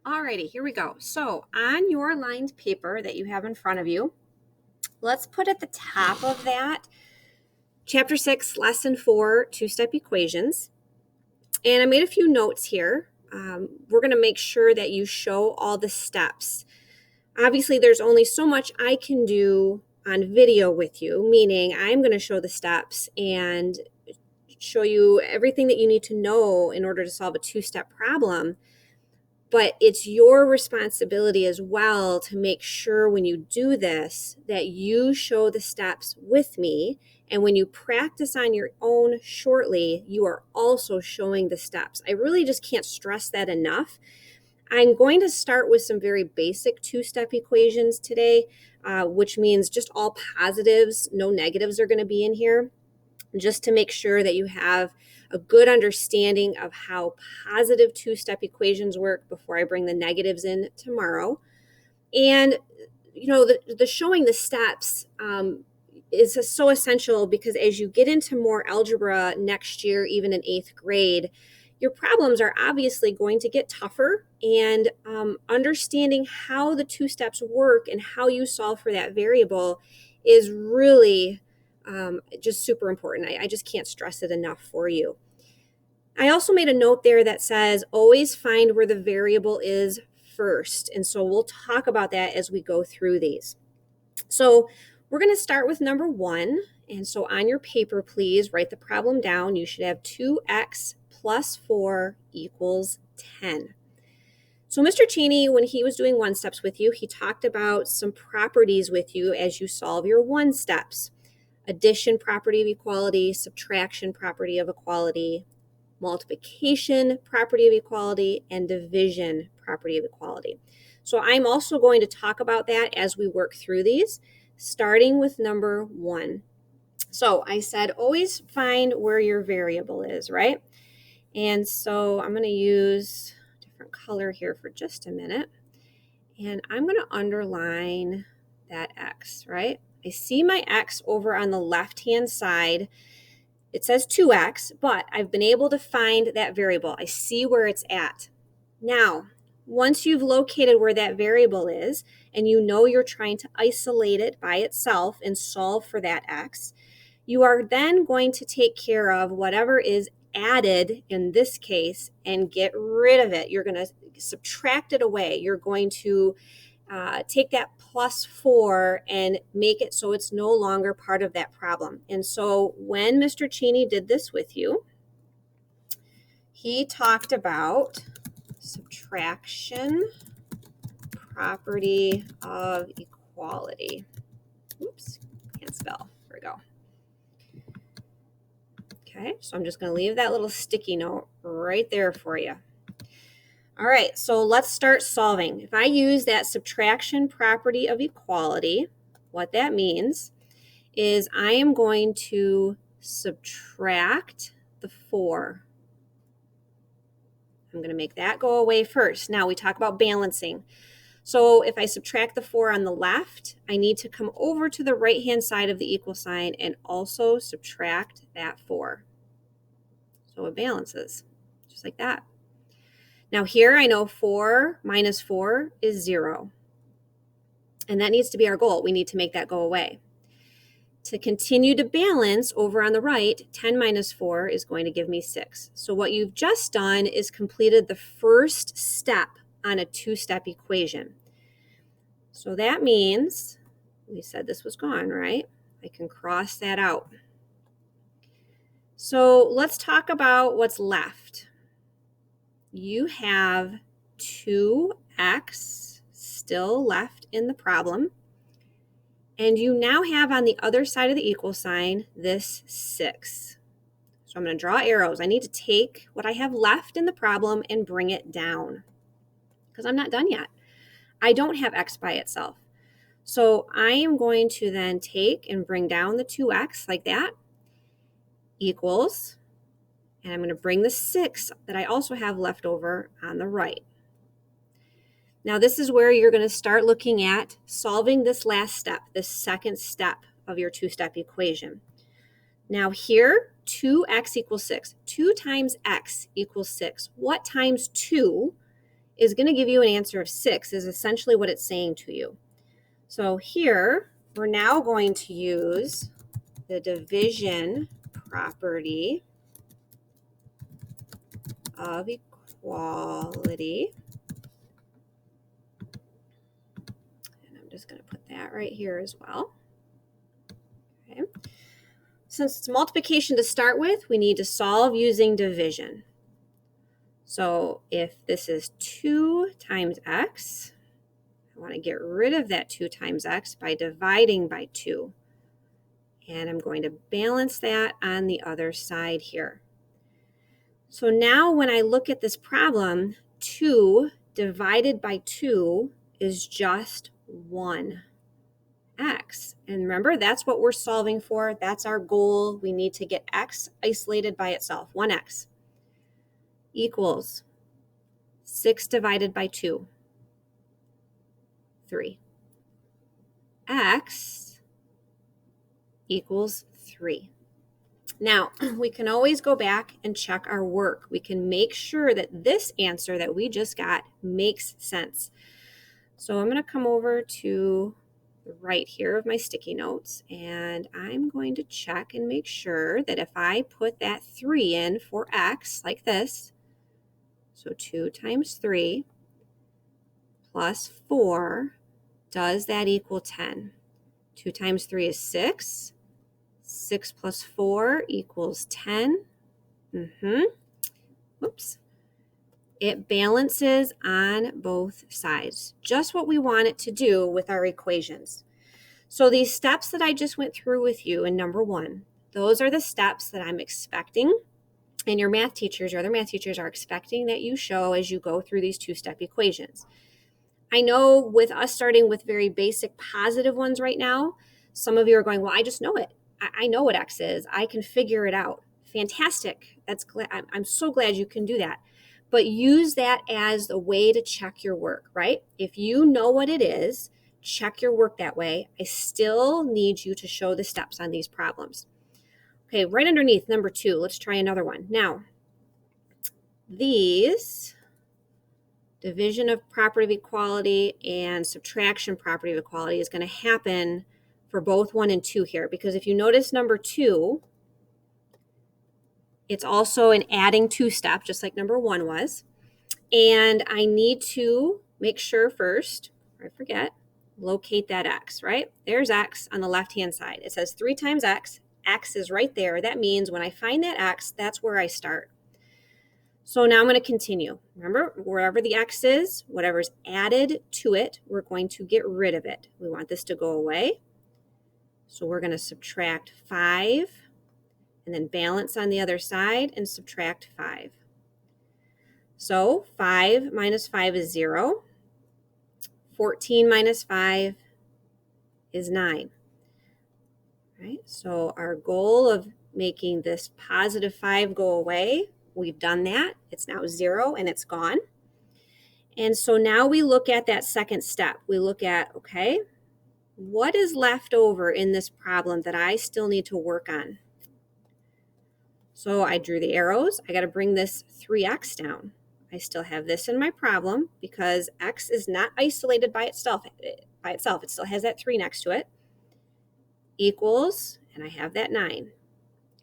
Alrighty, here we go. So on your lined paper that you have in front of you, let's put at the top of that Chapter 6, Lesson 4, Two-Step Equations. And I made a few notes here. We're going to make sure that you show all the steps. Obviously, there's only so much I can do on video with you, meaning I'm going to show the steps and show you everything that you need to know in order to solve a two-step problem. But it's your responsibility as well to make sure when you do this that you show the steps with me. And when you practice on your own shortly, you are also showing the steps. I really just can't stress that enough. I'm going to start with some very basic two-step equations today, which means just all positives, no negatives are going to be in here, just to make sure that you have a good understanding of how positive two-step equations work before I bring the negatives in tomorrow. And, the showing the steps is so essential because as you get into more algebra next year, even in 8th grade, your problems are obviously going to get tougher, and understanding how the two steps work and how you solve for that variable is really just super important. I just can't stress it enough for you. I also made a note there that says always find where the variable is first. And so we'll talk about that as we go through these. So we're going to start with number 1. And so on your paper, please write the problem down. You should have 2x plus 4 equals 10. So Mr. Cheney, when he was doing one steps with you, he talked about some properties with you as you solve your one steps. Addition property of equality, subtraction property of equality, multiplication property of equality, and division property of equality. So I'm also going to talk about that as we work through these, starting with number 1. So I said always find where your variable is, right? And so I'm going to use a different color here for just a minute. And I'm going to underline that x, right? I see my x over on the left-hand side. It says 2x, but I've been able to find that variable. I see where it's at. Now, once you've located where that variable is, and you know you're trying to isolate it by itself and solve for that x, you are then going to take care of whatever is added in this case and get rid of it. You're going to subtract it away. You're going to take that plus 4 and make it so it's no longer part of that problem. And so when Mr. Cheney did this with you, he talked about subtraction property of equality. Oops, can't spell. There we go. Okay, so I'm just going to leave that little sticky note right there for you. All right, so let's start solving. If I use that subtraction property of equality, what that means is I am going to subtract the 4. I'm going to make that go away first. Now we talk about balancing. So if I subtract the 4 on the left, I need to come over to the right-hand side of the equal sign and also subtract that 4. So it balances, just like that. Now here I know 4 minus 4 is 0. And that needs to be our goal. We need to make that go away. To continue to balance over on the right, 10 minus 4 is going to give me 6. So what you've just done is completed the first step on a two-step equation. So that means, we said this was gone, right? I can cross that out. So let's talk about what's left. You have 2x still left in the problem. And you now have on the other side of the equal sign this 6. So I'm going to draw arrows. I need to take what I have left in the problem and bring it down because I'm not done yet. I don't have x by itself. So I am going to then take and bring down the 2x like that, equals, and I'm going to bring the 6 that I also have left over on the right. Now this is where you're going to start looking at solving this last step, this second step of your two-step equation. Now here, 2x equals 6. 2 times x equals 6. What times 2 is going to give you an answer of 6, is essentially what it's saying to you. So here, we're now going to use the division property of equality. And I'm just going to put that right here as well. Okay. Since it's multiplication to start with, we need to solve using division. So if this is 2 times x, I want to get rid of that 2 times x by dividing by 2. And I'm going to balance that on the other side here. So now when I look at this problem, 2 divided by 2 is just 1x. And remember, that's what we're solving for. That's our goal. We need to get x isolated by itself, 1x, equals 6 divided by 2, 3. X equals 3. Now, we can always go back and check our work. We can make sure that this answer that we just got makes sense. So I'm going to come over to the right here of my sticky notes, and I'm going to check and make sure that if I put that 3 in for x like this, so 2 times 3 plus 4, does that equal 10? 2 times 3 is 6. 6 plus 4 equals 10. Oops. It balances on both sides. Just what we want it to do with our equations. So these steps that I just went through with you in number 1, those are the steps that I'm expecting, and your math teachers, your other math teachers are expecting that you show as you go through these 2-step equations. I know with us starting with very basic positive ones right now, some of you are going, well, I just know it. I know what x is. I can figure it out. Fantastic. I'm so glad you can do that. But use that as a way to check your work, right? If you know what it is, check your work that way. I still need you to show the steps on these problems. Okay, right underneath number 2, let's try another one. Now, these division of property of equality and subtraction property of equality is going to happen for both 1 and 2 here, because if you notice number 2, it's also an adding 2 step, just like number 1 was. And I need to make sure first, before I forget, locate that x, right? There's x on the left-hand side. It says 3 times x. X is right there. That means when I find that x, that's where I start. So now I'm going to continue. Remember, wherever the x is, whatever's added to it, we're going to get rid of it. We want this to go away. So we're going to subtract 5 and then balance on the other side and subtract 5. So 5 minus 5 is 0. 14 minus 5 is 9. Right? So our goal of making this positive 5 go away, we've done that. It's now 0 and it's gone. And so now we look at that second step. We look at, okay, what is left over in this problem that I still need to work on? So I drew the arrows. I got to bring this 3x down. I still have this in my problem because x is not isolated by itself. It still has that 3 next to it. Equals, and I have that 9.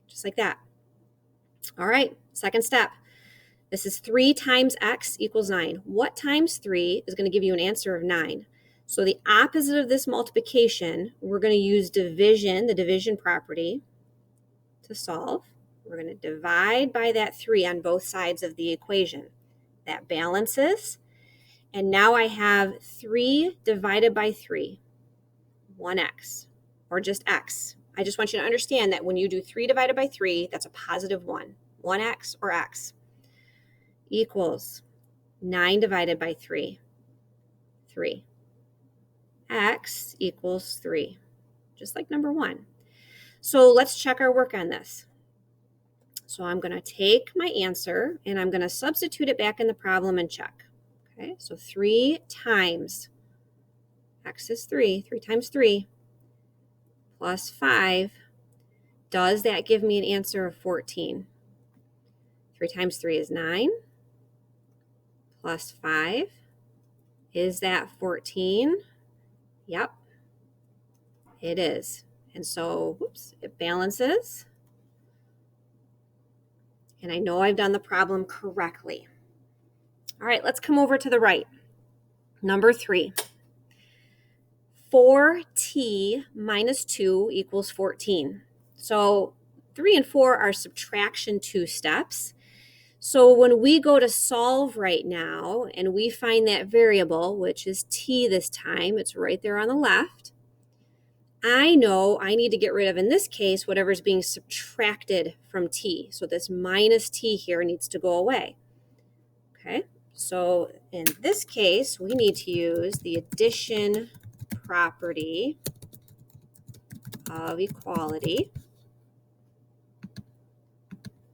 Just like that. All right, second step. This is 3 times x equals 9. What times 3 is going to give you an answer of 9? So the opposite of this multiplication, we're going to use division, the division property, to solve. We're going to divide by that 3 on both sides of the equation. That balances. And now I have 3 divided by 3, 1x, or just x. I just want you to understand that when you do 3 divided by 3, that's a positive 1, 1x or x, equals 9 divided by 3, 3. X equals 3, just like number 1. So let's check our work on this. So I'm going to take my answer and I'm going to substitute it back in the problem and check. Okay, so 3 times x is 3, 3 times 3 plus 5. Does that give me an answer of 14? 3 times 3 is 9 plus 5. Is that 14? Yep, it is. And so, whoops, it balances. And I know I've done the problem correctly. All right, let's come over to the right. Number 3. 4t minus 2 equals 14. So 3 and 4 are subtraction 2 steps. So when we go to solve right now and we find that variable, which is t this time, it's right there on the left, I know I need to get rid of, in this case, whatever's being subtracted from t. So this minus t here needs to go away. Okay, so in this case, we need to use the addition property of equality.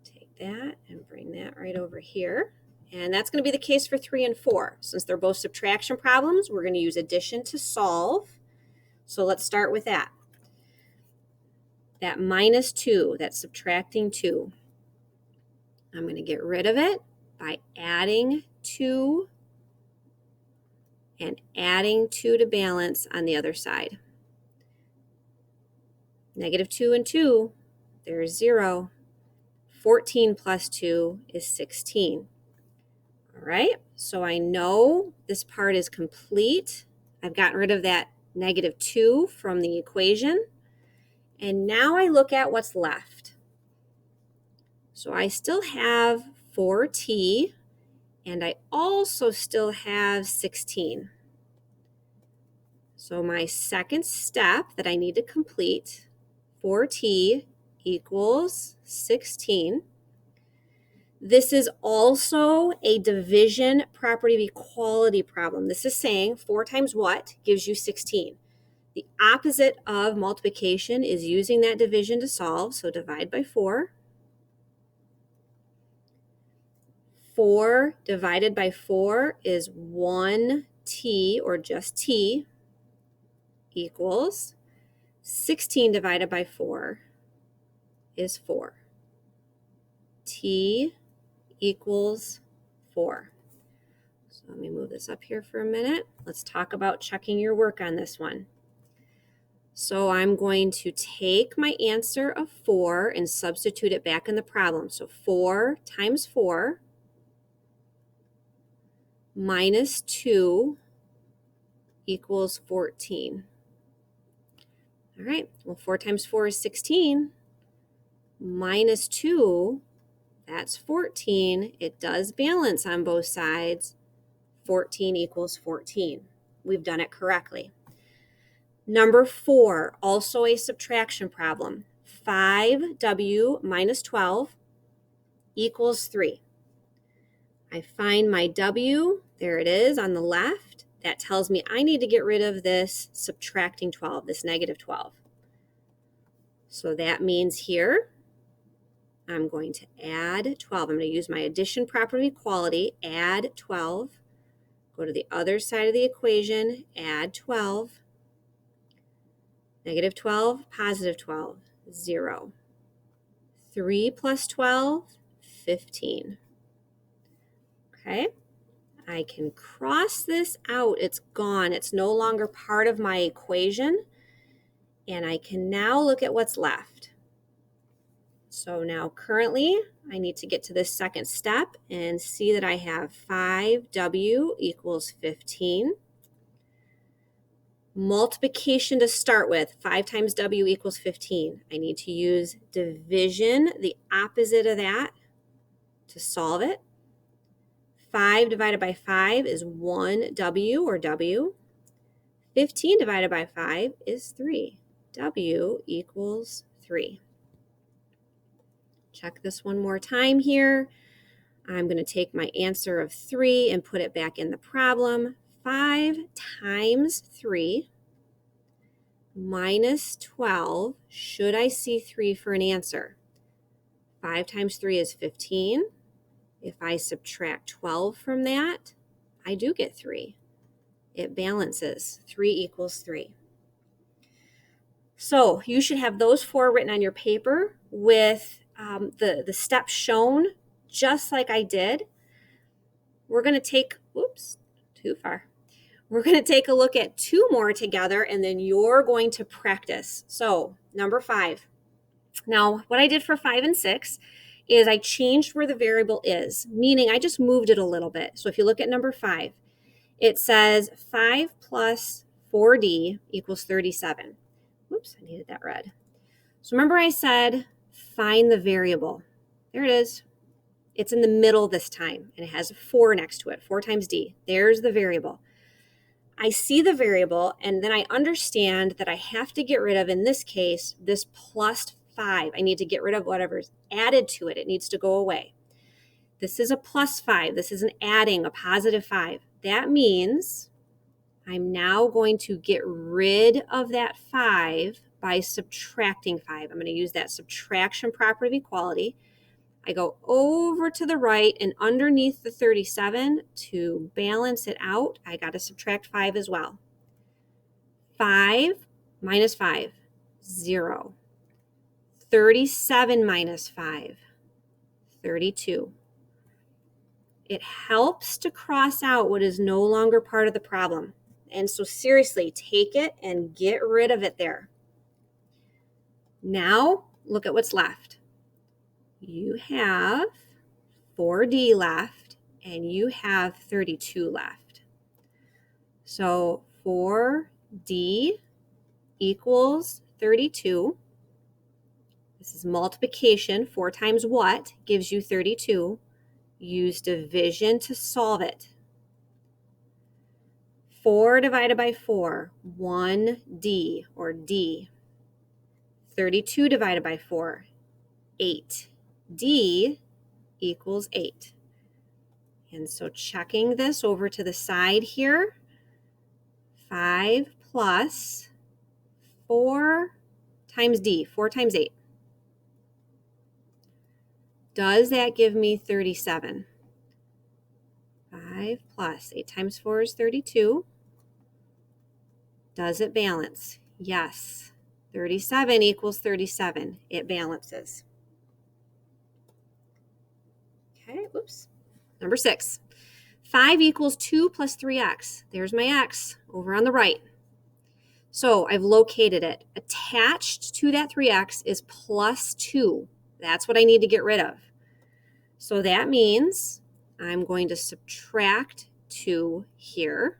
Take that and bring that right over here. And that's going to be the case for 3 and 4. Since they're both subtraction problems, we're going to use addition to solve. So let's start with that. That minus 2, that's subtracting 2. I'm going to get rid of it by adding 2 and adding 2 to balance on the other side. Negative 2 and 2, there's 0. 14 plus 2 is 16. All right, so I know this part is complete. I've gotten rid of that negative 2 from the equation. And now I look at what's left. So I still have 4t, and I also still have 16. So my second step that I need to complete, 4t equals 16. This is also a division property of equality problem. This is saying 4 times what gives you 16. The opposite of multiplication is using that division to solve, so divide by 4. 4 divided by 4 is 1t, or just t, equals 16 divided by 4 is 4. T equals 4. So let me move this up here for a minute. Let's talk about checking your work on this one. So I'm going to take my answer of 4 and substitute it back in the problem. So 4 times 4 minus 2 equals 14. All right, well, 4 times 4 is 16. Minus 2, that's 14. It does balance on both sides. 14 equals 14. We've done it correctly. Number 4, also a subtraction problem. 5w minus 12 equals 3. I find my w, there it is on the left. That tells me I need to get rid of this subtracting 12, this negative 12. So that means here, I'm going to add 12. I'm going to use my addition property of equality, add 12. Go to the other side of the equation, add 12. Negative 12, positive 12, 0. 3 plus 12, 15. Okay, I can cross this out. It's gone. It's no longer part of my equation. And I can now look at what's left. So now currently, I need to get to this second step and see that I have 5w equals 15. Multiplication to start with, 5 times w equals 15. I need to use division, the opposite of that, to solve it. 5 divided by 5 is 1w, or w. 15 divided by 5 is 3. W equals 3. Check this one more time here. I'm going to take my answer of 3 and put it back in the problem. 5 times 3 minus 12. Should I see 3 for an answer? 5 times 3 is 15. If I subtract 12 from that, I do get 3. It balances. 3 equals 3. So you should have those 4 written on your paper with the steps shown, just like I did. we're going to take, too far. We're going to take a look at 2 more together, and then you're going to practice. So number 5. Now, what I did for 5 and 6 is I changed where the variable is, meaning I just moved it a little bit. So if you look at number 5, it says 5 plus 4D equals 37. Whoops, I needed that red. So remember I said find the variable. There it is. It's in the middle this time, and it has a 4 next to it, 4 times D. There's the variable. I see the variable, and then I understand that I have to get rid of, in this case, this plus 5. I need to get rid of whatever's added to it. It needs to go away. This is a plus 5. This is an adding, a positive 5. That means I'm now going to get rid of that 5 by subtracting 5. I'm going to use that subtraction property of equality. I go over to the right, and underneath the 37, to balance it out, I got to subtract 5 as well. 5 minus 5, 0. 37 minus 5, 32. It helps to cross out what is no longer part of the problem. And so seriously, take it and get rid of it there. Now, look at what's left. You have 4D left, and you have 32 left. So 4D equals 32. This is multiplication. 4 times what gives you 32. Use division to solve it. 4 divided by 4, 1D, or D. 32 divided by 4, 8. D equals 8. And so checking this over to the side here, 5 plus 4 times D, 4 times 8. Does that give me 37? 5 plus 8 times 4 is 32. Does it balance? Yes. 37 equals 37. It balances. Okay, oops. Number 6. 5 equals 2 plus 3x. There's my x over on the right. So I've located it. Attached to that 3x is plus 2. That's what I need to get rid of. So that means I'm going to subtract 2 here.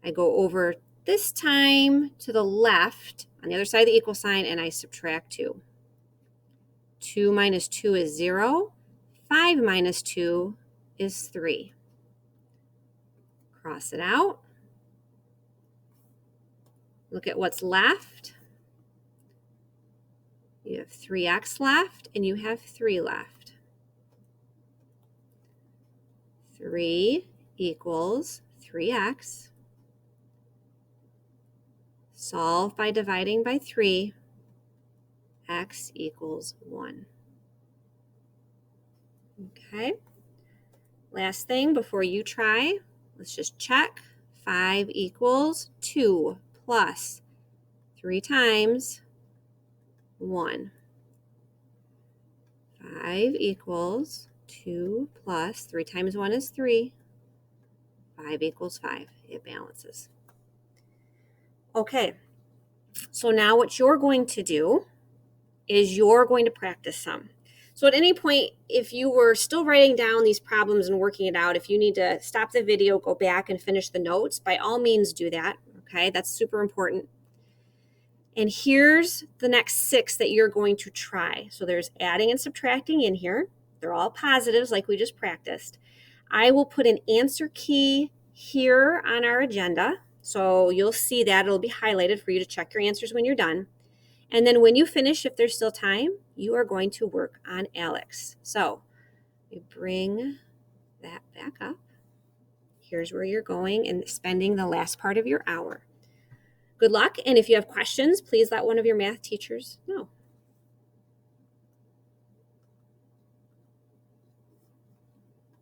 I go over this time to the left on the other side of the equal sign, and I subtract 2. 2 minus 2 is 0. 5 minus 2 is 3. Cross it out. Look at what's left. You have 3x left, and you have 3 left. 3 equals 3x. Solve by dividing by 3. X equals 1. Okay. Last thing before you try, let's just check. 5 equals 2 plus 3 times 1. 5 equals 2 plus 3 times 1 is 3. 5 equals 5. It balances. Okay, so now what you're going to do is you're going to practice some. So at any point, if you were still writing down these problems and working it out, if you need to stop the video, go back and finish the notes, by all means do that. Okay, that's super important. And here's the next 6 that you're going to try. So there's adding and subtracting in here. They're all positives like we just practiced. I will put an answer key here on our agenda. So you'll see that it'll be highlighted for you to check your answers when you're done. And then when you finish, if there's still time, you are going to work on ALEKS. So we bring that back up. Here's where you're going and spending the last part of your hour. Good luck, and if you have questions, please let one of your math teachers know.